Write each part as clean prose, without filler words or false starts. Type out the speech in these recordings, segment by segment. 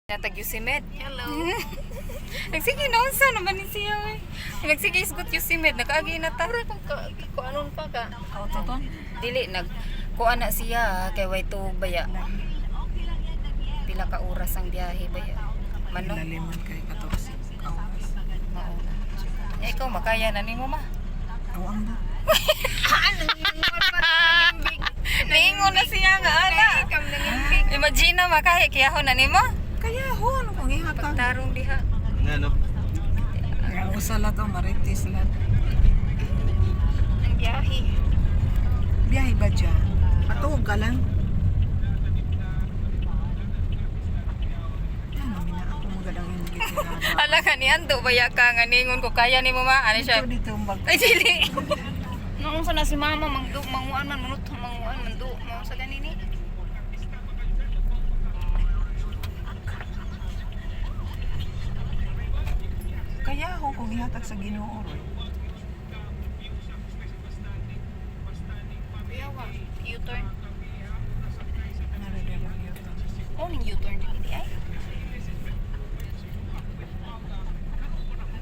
Natag Yusimed. Hello. Nagsige na unsa naman ni siya eh. Nagsige isgot Yusimed nakaagi na ta. Pura kung anon pa ka. Toton. Dili nag kuan na siya kay way tuog baya. Pila ka oras ang biyahe baya. Mano? Laliman kay 14 oras. Mao. Ya ikaw makaya na nimo ma. Awang ba? Ningon na siya nga ana. Imagine makaya kiyaho na nimo. Kaya hon kung ihatag. Tarong diha. Ano? Ang usala to marites lang. Ang biyahe. Biyahe ba dyan? Matuog ka lang. Ano, mina ako magadang yung gitirada. Ala ka ni ando baya ka nga ningon ko kaya nimo ma. Ano siya? Dito mag... Ay dili. Noong sa na si mama manguan man manguan mando mo sa ganini. Kaya hon kung ihatag sa Ginoo Roy. Biyawa. U-turn. Narada lang yun. Oh, ning U-turn dili ay.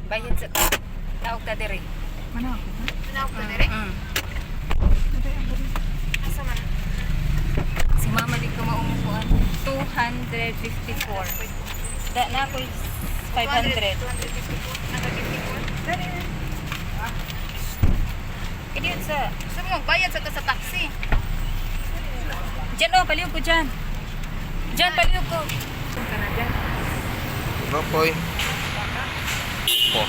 Bayad sa taog ta diri. Mana ako ba? Tinaw ka dire. Naday ang bari. Asa man? Si mama di ko maumukuan. 254. Da na ako 500. 254. Kaya sa Gusto mo magbayad sa taxi? Diyan oh, paliw ko dyan. Diyan, paliw ko. Iba po'y. Po.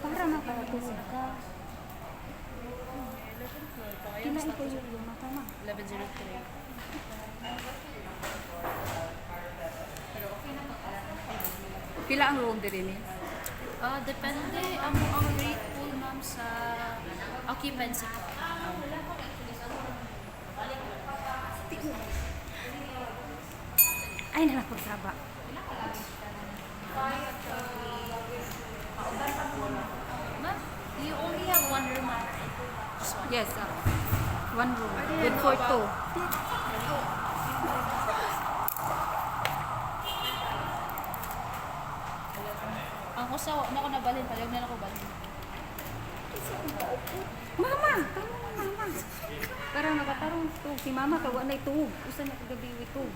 Para makarating ka. Kinain ko yung mata ma. 1103. Pila ang room diri ni? Depende ang rate pool ma'am sa occupancy ko. Ay, nalapagsaba. Ma'am, you only have one room ma'am, right? Just one. Yes, one room. Good for two. Ang usawa, na ako nabalhin, palayog na ako balhin. Mama! Tama na, mama. Parang nakatarong to. Si mama kawa na ito. Usa na kagabi ito.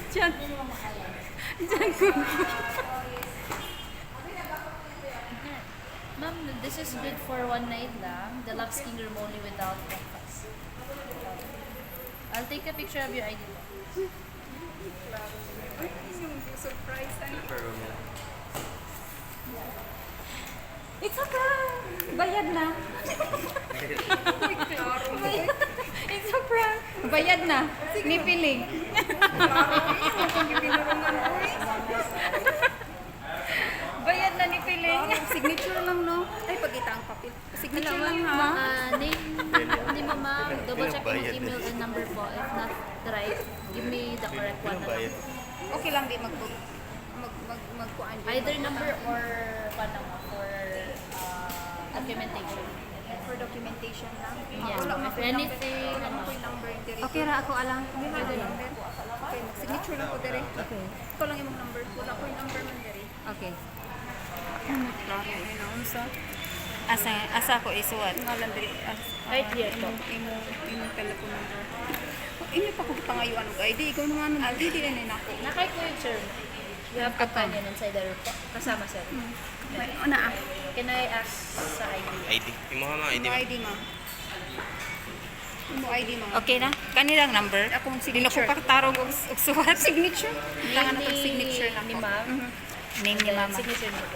Diyan. Diyan ko. Ma'am, this is good for one night lang. Deluxe king room only without breakfast. I'll take a picture of your ID. Yung surprise. It's a prank. Bayad na. It's a prank. Bayad na. Ni Piling. Bayad na ni Piling. Signature lang, no? Ay, pagkita ang papel. Signature lang, ha? Name mo ma'am, double check yung email and number po. If not the right, give me the correct one. Okay lang, di magkuhaan. Either number or for documentation. For documentation lang. Yes, if anything, Okay ra ako alang. Okay, signature lang ko dire. Okay. Ito lang yung number. Wala ko yung number man dire. Okay. Unsa? Asa ko isuwat? Ngalan dire. right here po. Imo telephone number. Inyo pa ko pangayuan og ID. Ikaw naman ang ID di na nako. Nakay ko yung sir. You have companion inside the room po. Kasama sir. Ana ah. Can I ask sa ID? ID. Imo ha ma ID. Imo ID ma. Imo ID ma. Okay na. Kanilang number. Akong signature. Dili ko patarong og suwat signature. Kailangan na signature lang ni ma'am. Name ni mama. Signature niyo.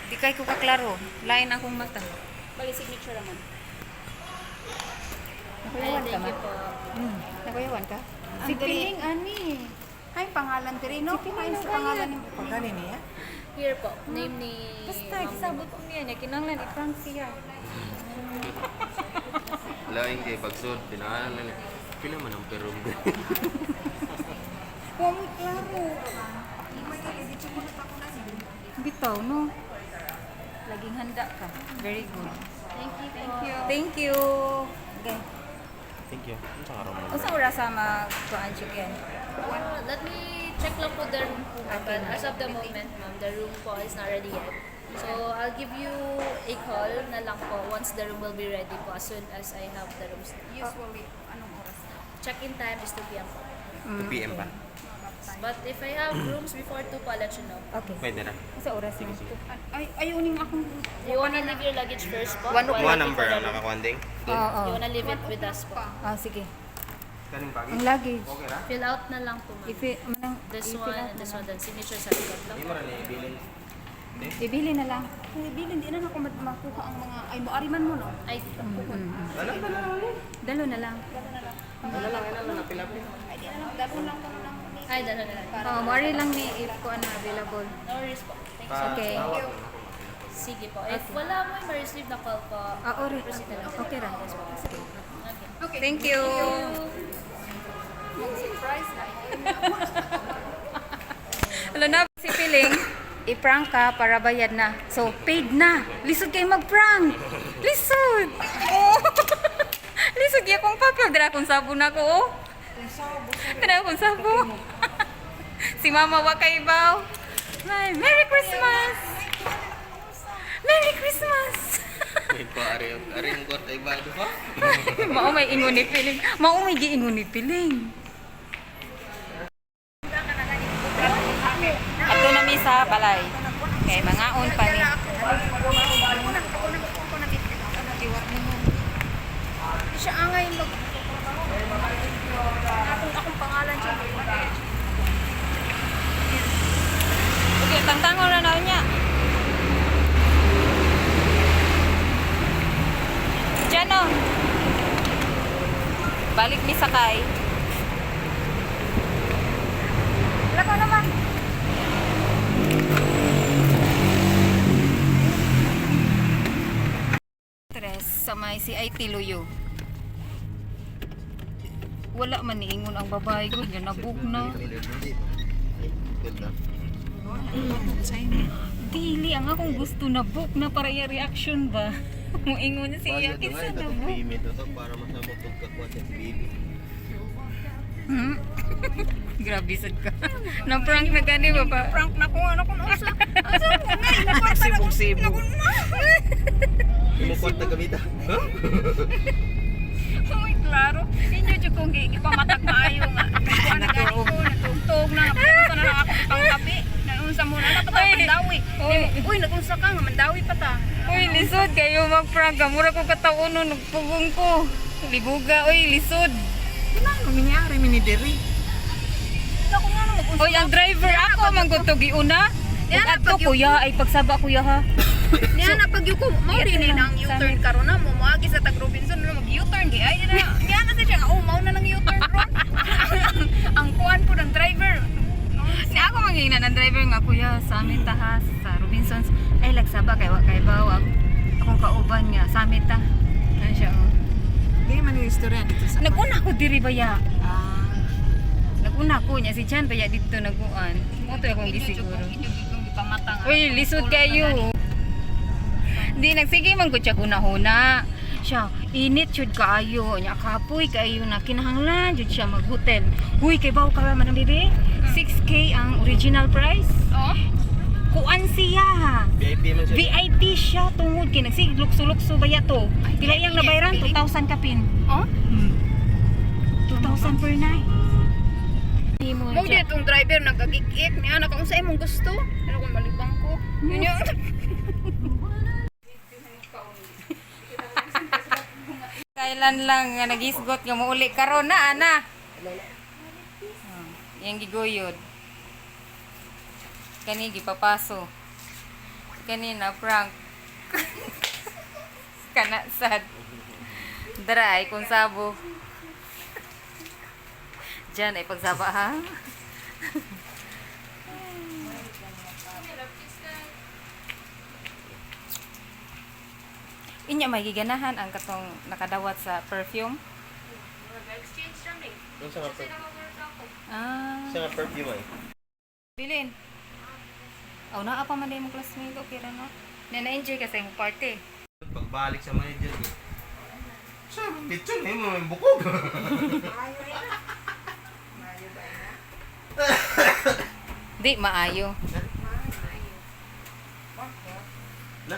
Di kay ko kaklaro. Lain akong mata. Bali signature naman. Nakuyawan ka Thank ma? you po. Nakuyawan ka? Si Piling ani. Ay pangalan diri no? Ay sa pangalan ni Pagani niya? Here po. Name ni Basta ma'am. gisabot ko niya niya kinanglan i-prank siya. Laing kay pagsud pinaanan na ni. Pila man ang perong. Wa mo klaro. Bitaw no. Laging handa ka. Very good. Thank you po. Thank you. Okay. Thank you. Unsa nga ron? Usa oras sa magkuan yan? Let me check lang po the room po. But as of the moment, ma'am, the room po is not ready yet. So, I'll give you a call na lang po once the room will be ready po as soon as I have the rooms. Usually, anong oras? Check-in time is 2 p.m. po. 2 PM pa. But if I have rooms before 2 po, I'll let you know. Okay. Pwede na. Sa oras mo? Ay, uning akong... You wanna leave your luggage first po? One- While One waiting number for the ang room? nakakuanding. Oo. You wanna leave it with us po? Sige. Kaning bagay. Ang luggage. Okay ra? Fill out na lang po, ma'am. This one and this one, then signature sa likod lang. Imo ra ni bilin. Ibili na lang. Ibili, di na ako makuha ang mga... Ay, maariman mo, no? Ay, Wala pa na. Dalo na lang. Wala lang ina lang napilapil. Ay, di na lang. Dalo lang ko lang. ay, dala na lang. Maari lang ni if ko ano available. No worries po. Thank you. Okay. Sige po. If wala mo yung ma-receive na call po, Ori. proceed na lang. Okay ra. Okay. Thank you. Alam na, si Piling, i-prank ka para bayad na. So, paid na. Lisod kayo mag-prank. Lisod. Oh. Lisod kayo kung papel. Dala kong sabon ako, oh. Dala kong sabon. Si Mama Wakaybaw. Merry Christmas. Merry Christmas. May paari ang kwarta ibado pa. Mao may ingon ni Piling. Mao may giingon ni Piling. Ato na mi sa balay. Kay mangaon pa mi. Siya angay mag akong pangalan siya. Okay, tangtangon na na niya. Diyan o. Balik mi sakay. Lako naman. Tres sa may si IT Luyo. Wala man niingon ang babae ko, nga nabuk na. Dili ang akong gusto na book na para iya reaction ba. Muingon siya kinsa na book. Para masamot og kakuan sa baby. Grabe sad ka. Na-prank na gani ba pa? Prank na ko ano kun usa. Asa mo na Sibog-sibog. Imo kwarta gamita. Uy, klaro. Inyo jud kong gipamatag maayo nga. Kuan na gani ko natugtog na sa na ako pangkapi. Naunsa mo na napatay mandawi. Uy, nagunsa ka nga mandawi pa ta. Uy, lisod kayo mag-prank. Mura ko katauno nagpugong ko. Libuga, uy, lisod. Ano nangyari minidiri? Ako nga nung Oy, ang driver ako manggutog giuna. At to kuya ay pagsaba kuya ha. Niya na pag yuko mo din ni nang U-turn karon na mo moagi sa tag Robinson na mag U-turn di ay na. Niya na siya oh mao na nang U-turn ron. Ang kuan po ng driver. Ni ako mangina ng driver nga kuya sa amin ta ha sa Robinsons ay lagsaba kay wa kay bawag. Akong kauban nga sa amin ta. Ano siya oh. Di man yung istorya dito sa... Naguna ko diri baya. Ah, Naguna ko niya si Chan baya dito naguan. Mo to akong gisiguro. Pamatang. Uy, lisod kayo. Di nagsige man ko siya hunahuna. Siya, init jud kaayo. Nya kapoy kaayo na kinahanglan jud siya mag-hotel. Huy, kay bawo ka man ang bibi? 6K ang original price. Oh. Kuan siya. VIP man siya. VIP siya tungod kay nagsige lukso-lukso baya to. Pila iyang nabayaran 2,000 kapin. Oh? 2,000 per night. Di mo Mo siya. di tong driver nagagik-ik niya na kung sa imong gusto. Ano kung malibang ko. Yun yung Kailan lang nga nagisgot nga muuli karon na ana. Yang giguyod. Kani gipapaso. Kanina prank. Kana sad. Dara ay kung sabo. Diyan ay pagsaba ha. Inya may giganahan ang katong nakadawat sa perfume. Yung sa nga Ah, sa nga perfume ay. bilin. Aw naa pa man day mo classmate okay ra no. Na-enjoy kasi yung party. Pagbalik sa manager ko. Sa bitson eh mo yung bukog. Di maayo. Na.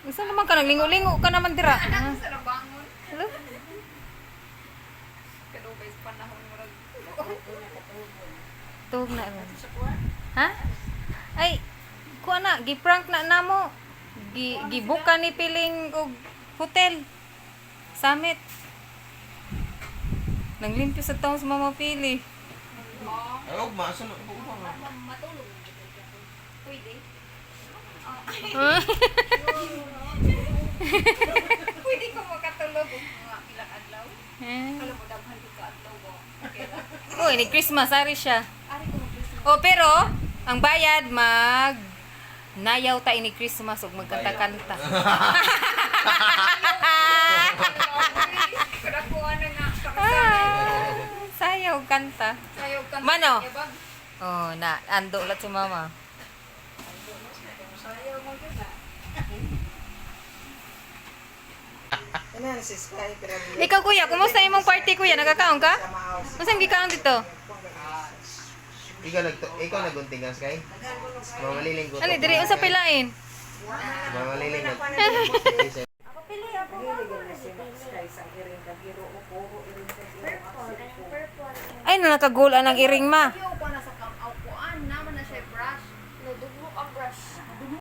Gusto naman ka naglingo-lingo ka naman dira. Hello? Tuhog na. Ha? Ay, kuha na, gi-prank na namo. Gi-book ka ni piling og hotel. Summit. Naglimpyo sa taong sa Mama Pili. Ay, og maaso na ko ba. pwede ko makatulog mga pila adlaw. Alam mo daghan ko ka adlaw ko. Okay ra. Uy, ni Christmas, ari siya. Ari ko mag Oh, pero, ang bayad, nayaw tayo ni Christmas ug magkanta-kanta. Kada ko ano na Sayaw, kanta. sayo kan. Mano? Oh, ando ulat si mama. Ano si Sky, pero Ikaw kuya, kumusta imong party kuya? Nagkakaon ka? Unsa gikaon dito? Ikaw nagunting ka, Sky? Mamaliling ko. Ano, diri unsa pilain? Mamaliling ko. Ay, nakagul ang iring ma.